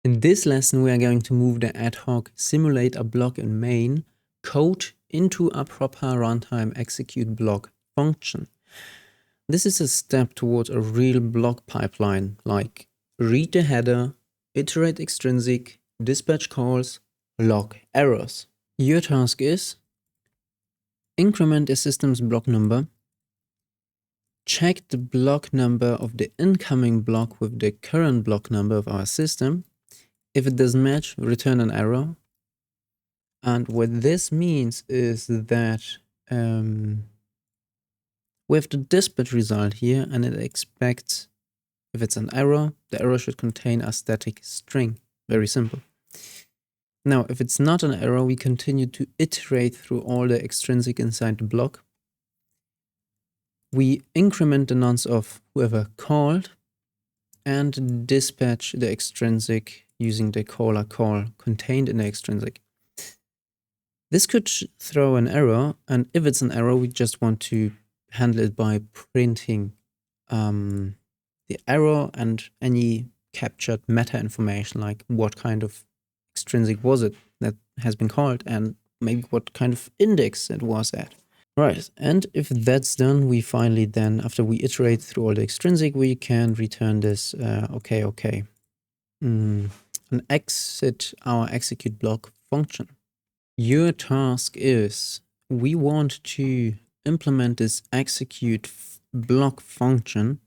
In this lesson, we are going to move the ad hoc simulate a block in main code into a proper runtime execute block function. This is a step towards a real block pipeline, like read the header, iterate extrinsic, dispatch calls, log errors. Your task is increment a system's block number, check the block number of the incoming block with the current block number of our system. If it doesn't match, return an error. And what this means is that we have the dispatch result here, and it expects, if it's an error, the error should contain a static string. Very simple. Now, if it's not an error, we continue to iterate through all the extrinsic inside the block. We increment the nonce of whoever called and dispatch the extrinsic using the caller call contained in the extrinsic. This could throw an error, and if it's an error, we just want to handle it by printing the error and any captured meta information, like what kind of extrinsic was it that has been called and maybe what kind of index it was at. Right, and if that's done, we finally then, after we iterate through all the extrinsic, we can return this okay. And exit our execute block function. Your task is, we want to implement this execute block function.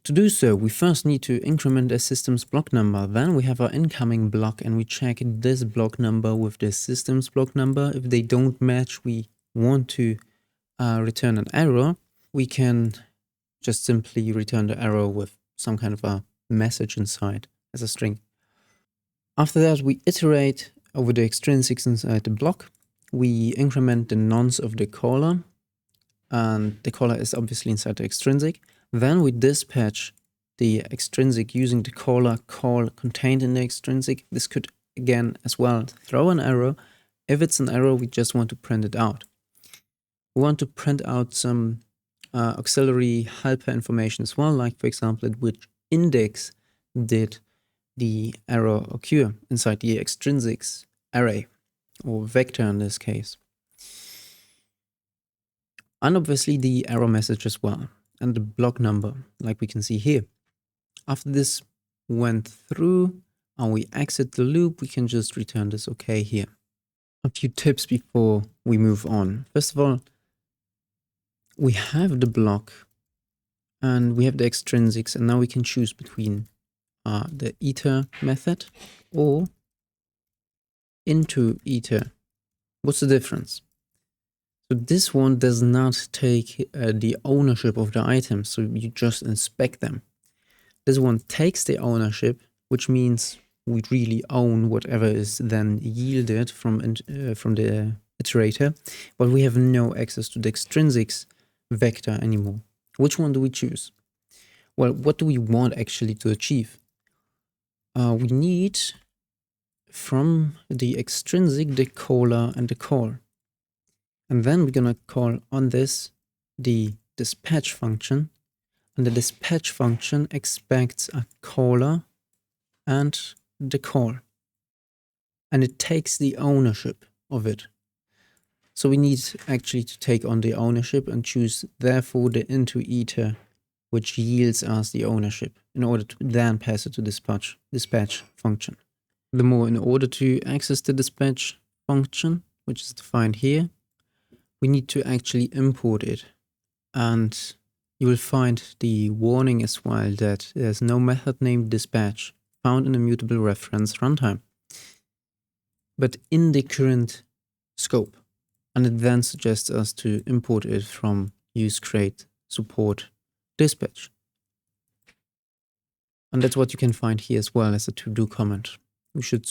To do so, we first need to increment a system's block number. Then we have our incoming block and we check this block number with the system's block number. If they don't match, we want to return an error. We can just simply return the error with some kind of a message inside as a string. After that, we iterate over the extrinsics inside the block. We increment the nonce of the caller, and the caller is obviously inside the extrinsic. Then we dispatch the extrinsic using the caller call contained in the extrinsic. This could again as well throw an error. If it's an error, we just want to print it out. We want to print out some auxiliary helper information as well, like for example, at which index did the error occur inside the extrinsics array, or vector in this case. And obviously the error message as well, and the block number, like we can see here. After this went through and we exit the loop, we can just return this okay here. A few tips before we move on. First of all, we have the block and we have the extrinsics, and now we can choose between the iter method or into iter. What's the difference? So this one does not take the ownership of the items, so you just inspect them. This one takes the ownership, which means we really own whatever is then yielded from the iterator, but we have no access to the extrinsics vector anymore. Which one do we choose? Well, what do we want actually to achieve? We need from the extrinsic the caller and the call. And then we're gonna call on this the dispatch function, and the dispatch function expects a caller and the call, and it takes the ownership of it. So we need actually to take on the ownership and choose therefore the into iter, which yields us the ownership, in order to then pass it to dispatch function. Furthermore, in order to access the dispatch function, which is defined here, we need to actually import it. And you will find the warning as well that there's no method named dispatch found in a mutable reference runtime, but in the current scope. And it then suggests us to import it from use create support dispatch. And that's what you can find here as well as a to-do comment. We should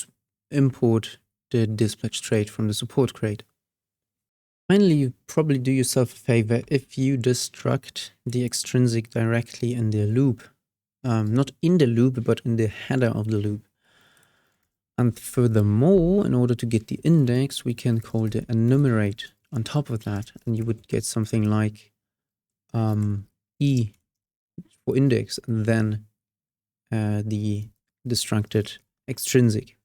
import the dispatch trait from the support crate. Finally, you probably do yourself a favor if you destruct the extrinsic directly in the loop. Not in the loop, but in the header of the loop. And furthermore, in order to get the index, we can call the enumerate on top of that. And you would get something like E for index, and then the destructed extrinsic.